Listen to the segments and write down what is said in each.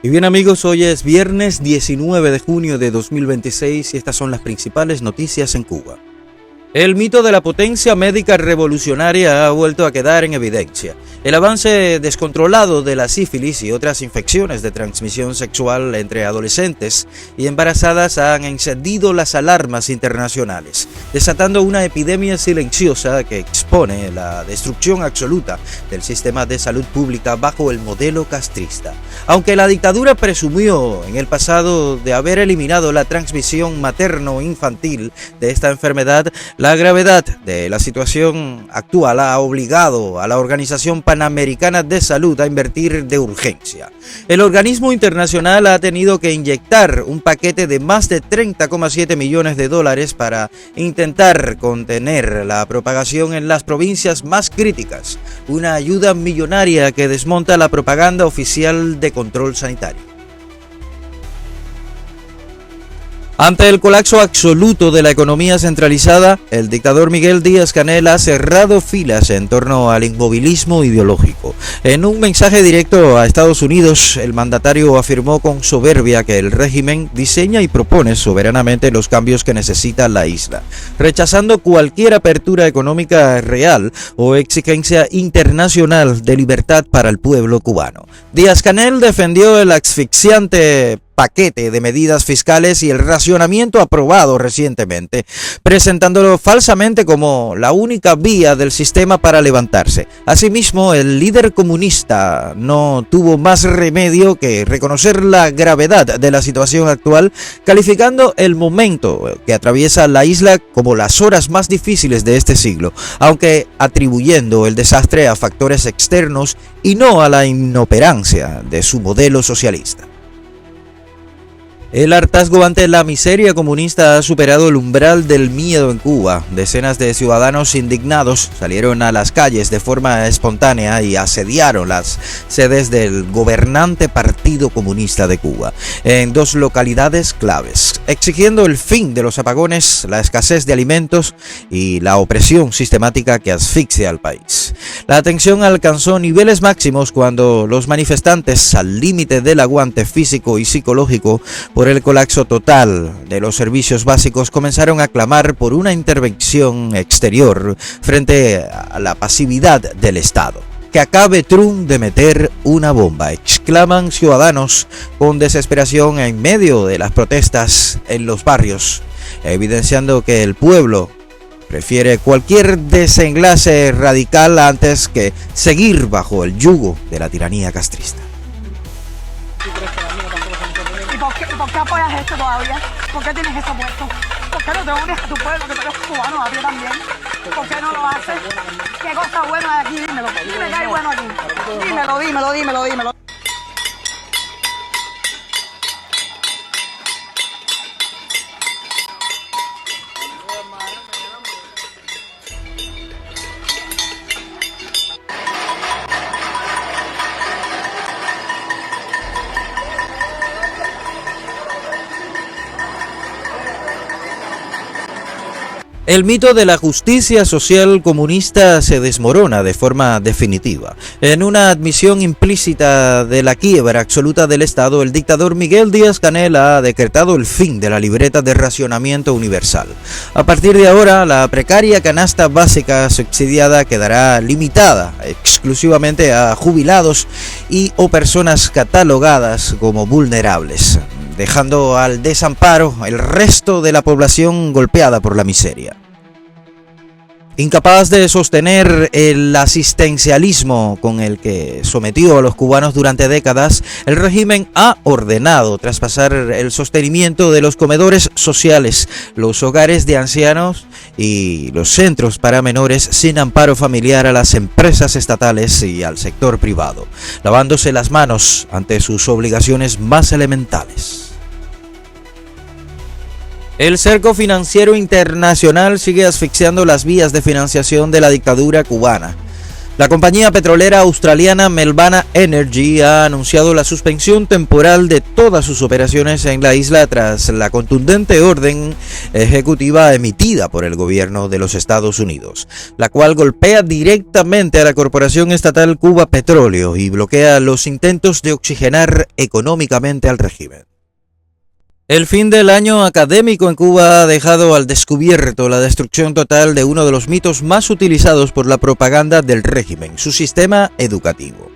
Y bien amigos, hoy es viernes 19 de junio de 2026 y estas son las principales noticias en Cuba. El mito de la potencia médica revolucionaria ha vuelto a quedar en evidencia. El avance descontrolado de la sífilis y otras infecciones de transmisión sexual entre adolescentes y embarazadas han encendido las alarmas internacionales, desatando una epidemia silenciosa que expone la destrucción absoluta del sistema de salud pública bajo el modelo castrista. Aunque la dictadura presumió en el pasado de haber eliminado la transmisión materno-infantil de esta enfermedad, la gravedad de la situación actual ha obligado a la Organización Panamericana de Salud a invertir de urgencia. El organismo internacional ha tenido que inyectar un paquete de más de 30,7 millones de dólares para intentar contener la propagación en las provincias más críticas, una ayuda millonaria que desmonta la propaganda oficial de control sanitario. Ante el colapso absoluto de la economía centralizada, el dictador Miguel Díaz-Canel ha cerrado filas en torno al inmovilismo ideológico. En un mensaje directo a Estados Unidos, el mandatario afirmó con soberbia que el régimen diseña y propone soberanamente los cambios que necesita la isla, rechazando cualquier apertura económica real o exigencia internacional de libertad para el pueblo cubano. Díaz-Canel defendió el asfixiante paquete de medidas fiscales y el racionamiento aprobado recientemente, presentándolo falsamente como la única vía del sistema para levantarse. Asimismo, el líder comunista no tuvo más remedio que reconocer la gravedad de la situación actual, calificando el momento que atraviesa la isla como las horas más difíciles de este siglo, aunque atribuyendo el desastre a factores externos y no a la inoperancia de su modelo socialista. El hartazgo ante la miseria comunista ha superado el umbral del miedo en Cuba. Decenas de ciudadanos indignados salieron a las calles de forma espontánea y asediaron las sedes del gobernante Partido Comunista de Cuba en dos localidades claves, exigiendo el fin de los apagones, la escasez de alimentos y la opresión sistemática que asfixia al país. La tensión alcanzó niveles máximos cuando los manifestantes, al límite del aguante físico y psicológico por el colapso total de los servicios básicos, comenzaron a clamar por una intervención exterior frente a la pasividad del Estado. Que acabe Trump de meter una bomba, exclaman ciudadanos con desesperación en medio de las protestas en los barrios, evidenciando que el pueblo prefiere cualquier desenlace radical antes que seguir bajo el yugo de la tiranía castrista. ¿Por qué apoyas esto todavía? ¿Por qué tienes eso puesto? ¿Por qué no te unes a tu pueblo, que tú eres cubano, a ti también? ¿Por qué no lo haces? ¿Qué cosa buena hay aquí? Dímelo. Dime qué hay bueno aquí. Dímelo. El mito de la justicia social comunista se desmorona de forma definitiva. En una admisión implícita de la quiebra absoluta del Estado, el dictador Miguel Díaz-Canel ha decretado el fin de la libreta de racionamiento universal. A partir de ahora, la precaria canasta básica subsidiada quedará limitada exclusivamente a jubilados y o personas catalogadas como vulnerables, dejando al desamparo el resto de la población golpeada por la miseria. Incapaz de sostener el asistencialismo con el que sometió a los cubanos durante décadas, el régimen ha ordenado traspasar el sostenimiento de los comedores sociales, los hogares de ancianos y los centros para menores sin amparo familiar a las empresas estatales y al sector privado, lavándose las manos ante sus obligaciones más elementales. El cerco financiero internacional sigue asfixiando las vías de financiación de la dictadura cubana. La compañía petrolera australiana Melbana Energy ha anunciado la suspensión temporal de todas sus operaciones en la isla tras la contundente orden ejecutiva emitida por el gobierno de los Estados Unidos, la cual golpea directamente a la corporación estatal Cuba Petróleo y bloquea los intentos de oxigenar económicamente al régimen. El fin del año académico en Cuba ha dejado al descubierto la destrucción total de uno de los mitos más utilizados por la propaganda del régimen, su sistema educativo.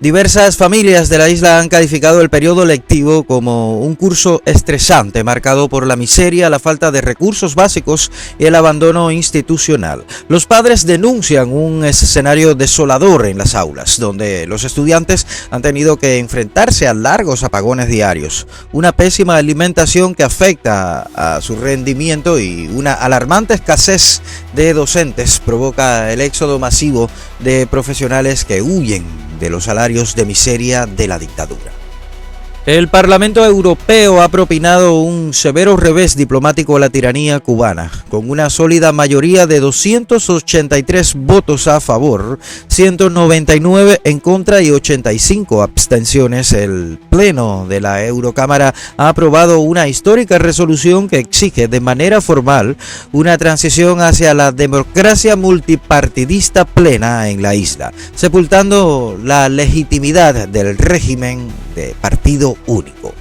Diversas familias de la isla han calificado el periodo lectivo como un curso estresante marcado por la miseria, la falta de recursos básicos y el abandono institucional. Los padres denuncian un escenario desolador en las aulas, donde los estudiantes han tenido que enfrentarse a largos apagones diarios, una pésima alimentación que afecta a su rendimiento y una alarmante escasez de docentes provoca el éxodo masivo de profesionales que huyen de los salarios de miseria de la dictadura. El Parlamento Europeo ha propinado un severo revés diplomático a la tiranía cubana, con una sólida mayoría de 283 votos a favor, 199 en contra y 85 abstenciones. El Pleno de la Eurocámara ha aprobado una histórica resolución que exige de manera formal una transición hacia la democracia multipartidista plena en la isla, sepultando la legitimidad del régimen de partido único.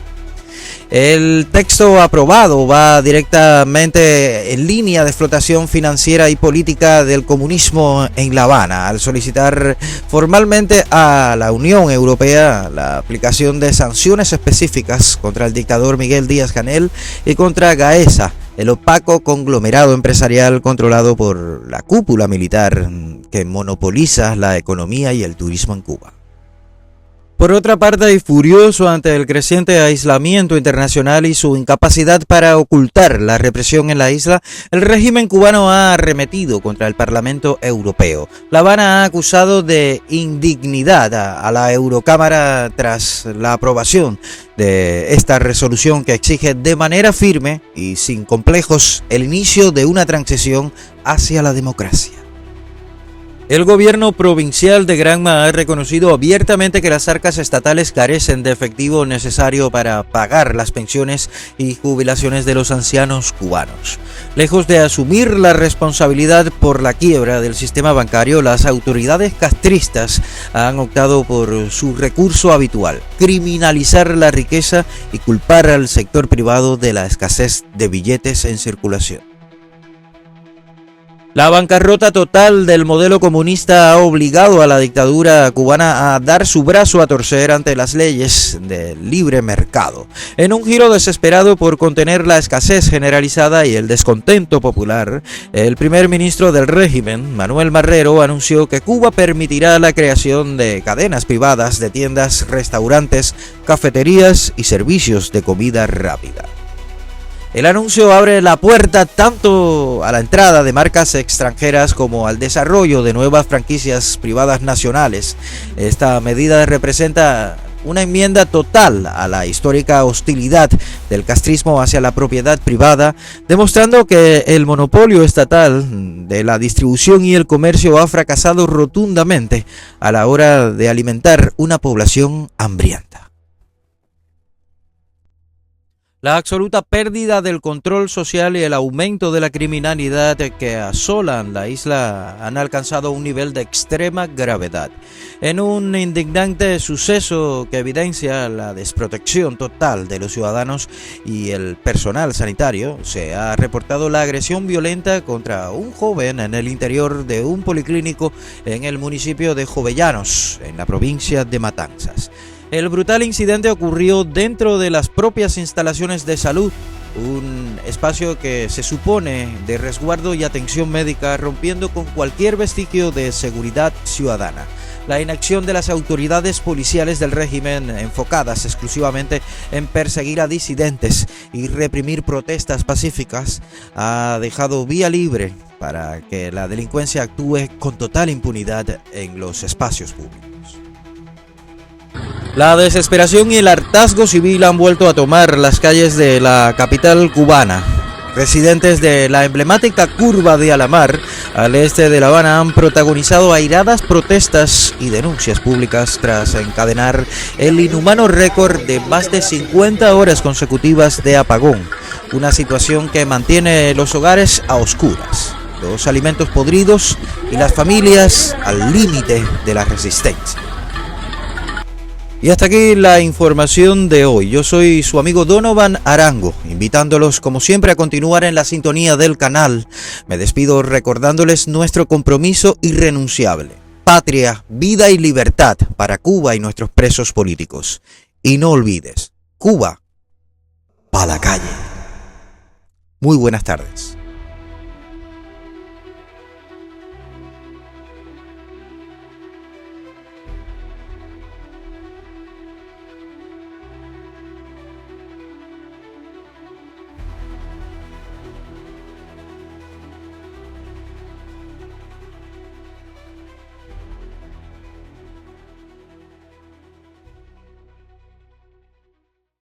El texto aprobado va directamente en línea de explotación financiera y política del comunismo en La Habana, al solicitar formalmente a la Unión Europea la aplicación de sanciones específicas contra el dictador Miguel Díaz-Canel y contra Gaesa, el opaco conglomerado empresarial controlado por la cúpula militar que monopoliza la economía y el turismo en Cuba. Por otra parte, y furioso ante el creciente aislamiento internacional y su incapacidad para ocultar la represión en la isla, el régimen cubano ha arremetido contra el Parlamento Europeo. La Habana ha acusado de indignidad a la Eurocámara tras la aprobación de esta resolución que exige de manera firme y sin complejos el inicio de una transición hacia la democracia. El gobierno provincial de Granma ha reconocido abiertamente que las arcas estatales carecen de efectivo necesario para pagar las pensiones y jubilaciones de los ancianos cubanos. Lejos de asumir la responsabilidad por la quiebra del sistema bancario, las autoridades castristas han optado por su recurso habitual: criminalizar la riqueza y culpar al sector privado de la escasez de billetes en circulación. La bancarrota total del modelo comunista ha obligado a la dictadura cubana a dar su brazo a torcer ante las leyes del libre mercado. En un giro desesperado por contener la escasez generalizada y el descontento popular, el primer ministro del régimen, Manuel Marrero, anunció que Cuba permitirá la creación de cadenas privadas de tiendas, restaurantes, cafeterías y servicios de comida rápida. El anuncio abre la puerta tanto a la entrada de marcas extranjeras como al desarrollo de nuevas franquicias privadas nacionales. Esta medida representa una enmienda total a la histórica hostilidad del castrismo hacia la propiedad privada, demostrando que el monopolio estatal de la distribución y el comercio ha fracasado rotundamente a la hora de alimentar una población hambrienta. La absoluta pérdida del control social y el aumento de la criminalidad que asolan la isla han alcanzado un nivel de extrema gravedad. En un indignante suceso que evidencia la desprotección total de los ciudadanos y el personal sanitario, se ha reportado la agresión violenta contra un joven en el interior de un policlínico en el municipio de Jovellanos, en la provincia de Matanzas. El brutal incidente ocurrió dentro de las propias instalaciones de salud, un espacio que se supone de resguardo y atención médica, rompiendo con cualquier vestigio de seguridad ciudadana. La inacción de las autoridades policiales del régimen, enfocadas exclusivamente en perseguir a disidentes y reprimir protestas pacíficas, ha dejado vía libre para que la delincuencia actúe con total impunidad en los espacios públicos. La desesperación y el hartazgo civil han vuelto a tomar las calles de la capital cubana. Residentes de la emblemática curva de Alamar al este de La Habana han protagonizado airadas protestas y denuncias públicas tras encadenar el inhumano récord de más de 50 horas consecutivas de apagón, una situación que mantiene los hogares a oscuras, los alimentos podridos y las familias al límite de la resistencia. Y hasta aquí la información de hoy. Yo soy su amigo Donovan Arango, invitándolos como siempre a continuar en la sintonía del canal. Me despido recordándoles nuestro compromiso irrenunciable: patria, vida y libertad para Cuba y nuestros presos políticos. Y no olvides, Cuba, pa' la calle. Muy buenas tardes.